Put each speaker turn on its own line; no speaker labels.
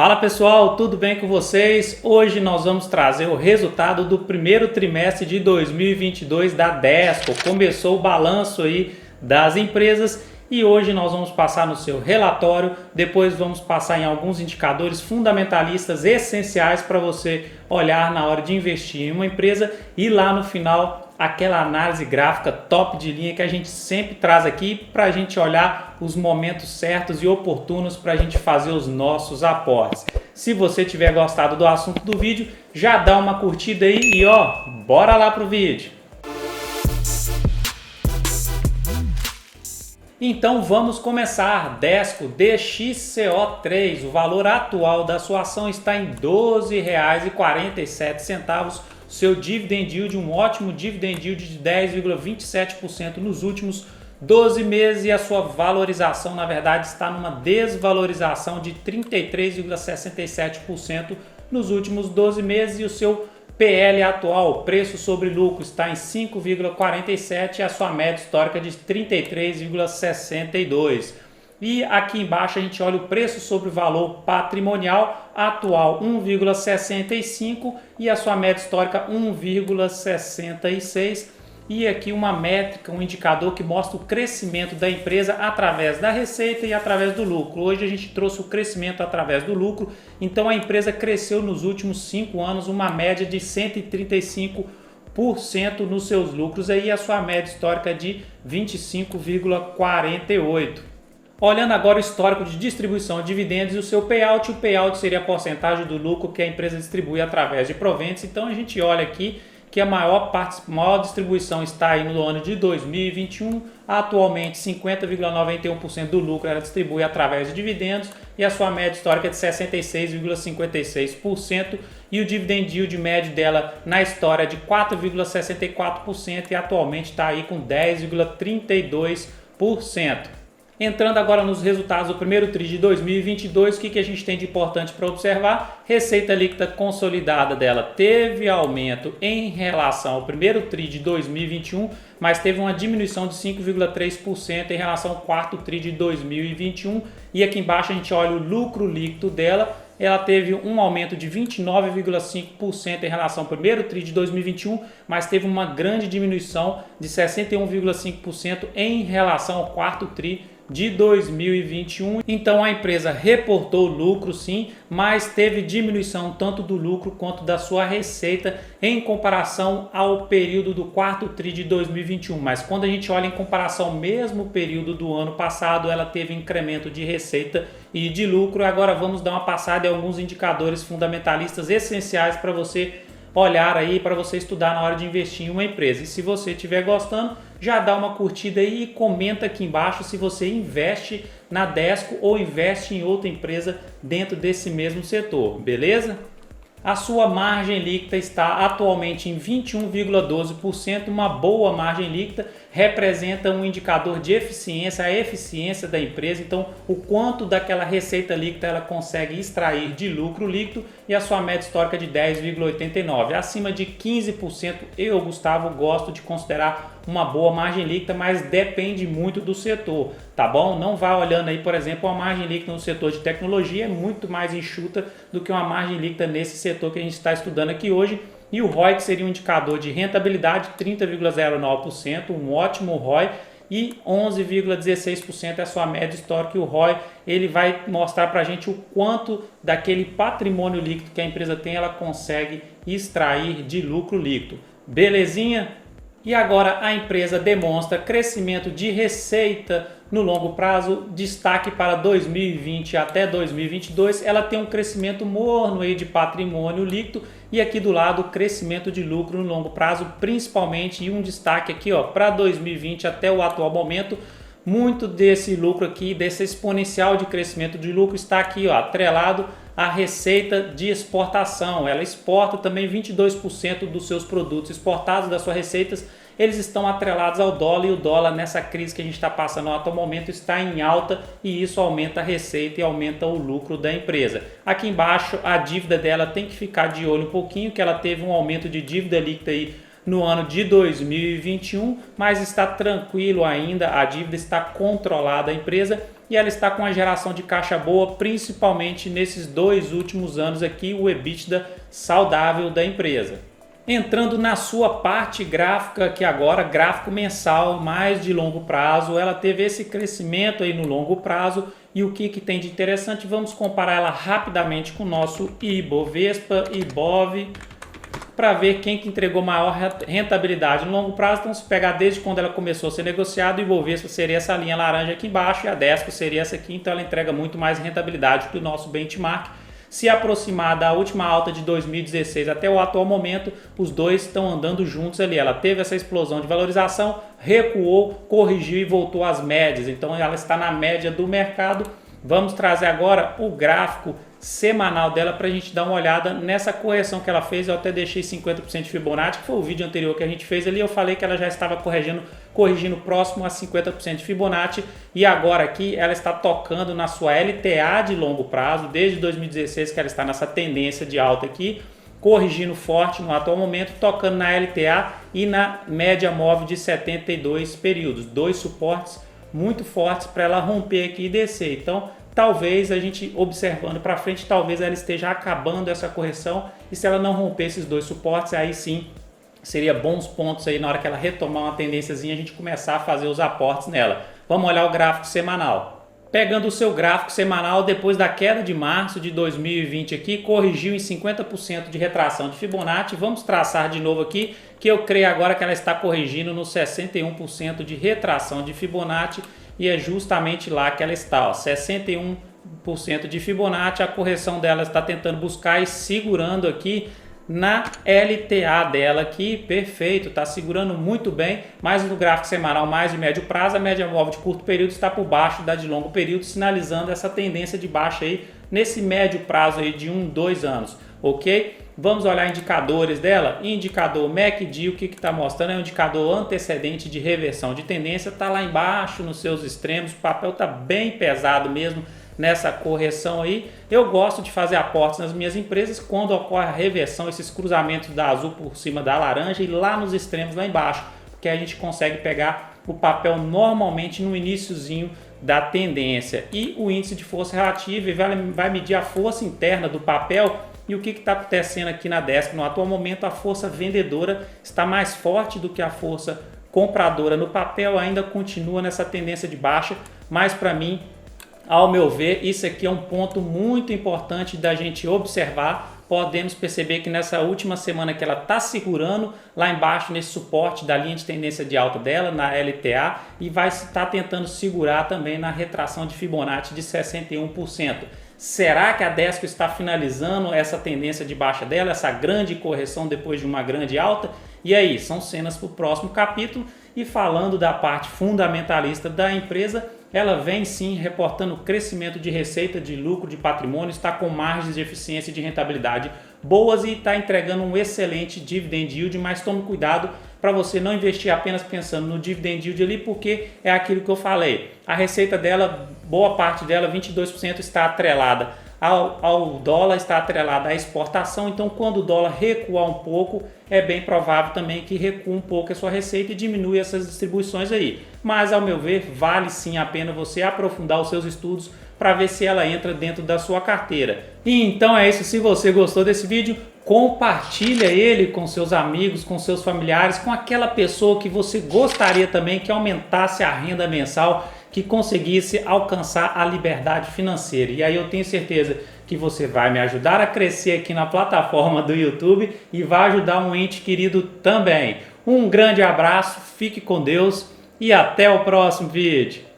Fala pessoal, tudo bem com vocês? Hoje nós vamos trazer o resultado do primeiro trimestre de 2022 da Desco. Começou o balanço aí das empresas e hoje nós vamos passar no seu relatório, depois vamos passar em alguns indicadores fundamentalistas essenciais para você olhar na hora de investir em uma empresa e lá no final aquela análise gráfica top de linha que a gente sempre traz aqui para a gente olhar os momentos certos e oportunos para a gente fazer os nossos aportes. Se você tiver gostado do assunto do vídeo, já dá uma curtida aí e bora lá pro vídeo. Então vamos começar. Desco DXCO3, o valor atual da sua ação está em R$ 12,47. Seu dividend yield, um ótimo dividend yield de 10,27% nos últimos 12 meses e a sua valorização, na verdade, está numa desvalorização de 33,67% nos últimos 12 meses e o seu PL atual, preço sobre lucro, está em 5,47 e a sua média histórica de 33,62. E aqui embaixo a gente olha o preço sobre valor patrimonial atual 1,65 e a sua média histórica 1,66. E aqui uma métrica, um indicador que mostra o crescimento da empresa através da receita e através do lucro. Hoje a gente trouxe o crescimento através do lucro, então a empresa cresceu nos últimos 5 anos uma média de 135% nos seus lucros, aí a sua média histórica de 25,48%. Olhando agora o histórico de distribuição de dividendos e o seu payout, o payout seria a porcentagem do lucro que a empresa distribui através de proventos. Então a gente olha aqui que a maior distribuição está aí no ano de 2021, atualmente 50,91% do lucro ela distribui através de dividendos e a sua média histórica é de 66,56% e o dividend yield médio dela na história é de 4,64% e atualmente está aí com 10,32%. Entrando agora nos resultados do primeiro TRI de 2022, o que a gente tem de importante para observar? Receita líquida consolidada dela teve aumento em relação ao primeiro TRI de 2021, mas teve uma diminuição de 5,3% em relação ao quarto TRI de 2021. E aqui embaixo a gente olha o lucro líquido dela. Ela teve um aumento de 29,5% em relação ao primeiro TRI de 2021, mas teve uma grande diminuição de 61,5% em relação ao quarto TRI de 2021. Então a empresa reportou lucro sim, mas teve diminuição tanto do lucro quanto da sua receita em comparação ao período do quarto TRI de 2021. Mas quando a gente olha em comparação ao mesmo período do ano passado, ela teve incremento de receita e de lucro. Agora vamos dar uma passada em alguns indicadores fundamentalistas essenciais para você olhar aí, para você estudar na hora de investir em uma empresa. E se você estiver gostando, já dá uma curtida aí e comenta aqui embaixo se você investe na Desco ou investe em outra empresa dentro desse mesmo setor, beleza? A sua margem líquida está atualmente em 21,12%, uma boa margem líquida, representa um indicador de eficiência, a eficiência da empresa, então o quanto daquela receita líquida ela consegue extrair de lucro líquido e a sua média histórica de 10,89%. Acima de 15% eu, Gustavo, gosto de considerar uma boa margem líquida, mas depende muito do setor, tá bom? Não vá olhando aí, por exemplo, uma margem líquida no setor de tecnologia é muito mais enxuta do que uma margem líquida nesse setor que a gente está estudando aqui hoje. E o ROI, que seria um indicador de rentabilidade, 30,09%, um ótimo ROI, e 11,16% é a sua média histórica. E o ROI ele vai mostrar para a gente o quanto daquele patrimônio líquido que a empresa tem, ela consegue extrair de lucro líquido. Belezinha? E agora a empresa demonstra crescimento de receita no longo prazo, destaque para 2020 até 2022, ela tem um crescimento morno aí de patrimônio líquido e aqui do lado crescimento de lucro no longo prazo, principalmente, e um destaque aqui para 2020 até o atual momento, muito desse lucro aqui, desse exponencial de crescimento de lucro está aqui atrelado à receita de exportação. Ela exporta também 22% dos seus produtos exportados, das suas receitas, eles estão atrelados ao dólar e o dólar nessa crise que a gente está passando no atual momento está em alta e isso aumenta a receita e aumenta o lucro da empresa. Aqui embaixo a dívida dela tem que ficar de olho um pouquinho, que ela teve um aumento de dívida líquida aí no ano de 2021, mas está tranquilo ainda, a dívida está controlada, a empresa e ela está com uma geração de caixa boa, principalmente nesses 2 últimos anos aqui, o EBITDA saudável da empresa. Entrando na sua parte gráfica, que agora gráfico mensal mais de longo prazo, ela teve esse crescimento aí no longo prazo. E o que tem de interessante? Vamos comparar ela rapidamente com o nosso Ibovespa, Ibov, para ver quem que entregou maior rentabilidade no longo prazo. Então, se pegar desde quando ela começou a ser negociada, o Ibovespa seria essa linha laranja aqui embaixo e a Desco seria essa aqui. Então, ela entrega muito mais rentabilidade que o nosso benchmark. Se aproximar da última alta de 2016 até o atual momento, os dois estão andando juntos ali. Ela teve essa explosão de valorização, recuou, corrigiu e voltou às médias. Então ela está na média do mercado. Vamos trazer agora o gráfico semanal dela para a gente dar uma olhada nessa correção que ela fez. Eu até deixei 50% de Fibonacci, que foi o vídeo anterior que a gente fez ali. Eu falei que ela já estava corrigindo próximo a 50% de Fibonacci, e agora aqui ela está tocando na sua LTA de longo prazo, desde 2016 que ela está nessa tendência de alta aqui, corrigindo forte no atual momento, tocando na LTA e na média móvel de 72 períodos, 2 suportes muito fortes para ela romper aqui e descer. Então talvez a gente observando para frente, talvez ela esteja acabando essa correção, e se ela não romper esses 2 suportes, aí sim seria bons pontos aí na hora que ela retomar uma tendênciazinha, a gente começar a fazer os aportes nela. Vamos olhar o gráfico semanal. Pegando o seu gráfico semanal, depois da queda de março de 2020 aqui, corrigiu em 50% de retração de Fibonacci. Vamos traçar de novo aqui, que eu creio agora que ela está corrigindo no 61% de retração de Fibonacci, e é justamente lá que ela está, ó, 61% de Fibonacci. A correção dela está tentando buscar e segurando aqui na LTA dela aqui, perfeito, está segurando muito bem, mas no gráfico semanal mais de médio prazo, a média móvel de curto período está por baixo da de longo período, sinalizando essa tendência de baixa aí nesse médio prazo aí de 2 anos, ok? Vamos olhar indicadores dela. Indicador MACD, o que está mostrando é um indicador antecedente de reversão de tendência, está lá embaixo nos seus extremos, o papel está bem pesado mesmo nessa correção aí. Eu gosto de fazer aportes nas minhas empresas quando ocorre a reversão, esses cruzamentos da azul por cima da laranja e lá nos extremos lá embaixo, porque a gente consegue pegar o papel normalmente no iniciozinho da tendência. E o índice de força relativa vai medir a força interna do papel. E o que está acontecendo aqui na Desco? No atual momento, a força vendedora está mais forte do que a força compradora no papel, ainda continua nessa tendência de baixa, mas para mim, ao meu ver, isso aqui é um ponto muito importante da gente observar. Podemos perceber que nessa última semana que ela está segurando lá embaixo nesse suporte da linha de tendência de alta dela, na LTA, e vai estar tentando segurar também na retração de Fibonacci de 61%. Será que a Desco está finalizando essa tendência de baixa dela, essa grande correção depois de uma grande alta? E aí, são cenas para o próximo capítulo. E falando da parte fundamentalista da empresa, ela vem sim reportando crescimento de receita, de lucro, de patrimônio, está com margens de eficiência e de rentabilidade boas e está entregando um excelente dividend yield, mas tome cuidado para você não investir apenas pensando no dividend yield ali, porque é aquilo que eu falei. A receita dela, boa parte dela, 22% está atrelada ao dólar, está atrelada à exportação, então quando o dólar recuar um pouco, é bem provável também que recua um pouco a sua receita e diminui essas distribuições aí. Mas ao meu ver, vale sim a pena você aprofundar os seus estudos para ver se ela entra dentro da sua carteira. E então é isso, se você gostou desse vídeo, compartilha ele com seus amigos, com seus familiares, com aquela pessoa que você gostaria também que aumentasse a renda mensal, que conseguisse alcançar a liberdade financeira. E aí eu tenho certeza que você vai me ajudar a crescer aqui na plataforma do YouTube e vai ajudar um ente querido também. Um grande abraço, fique com Deus e até o próximo vídeo.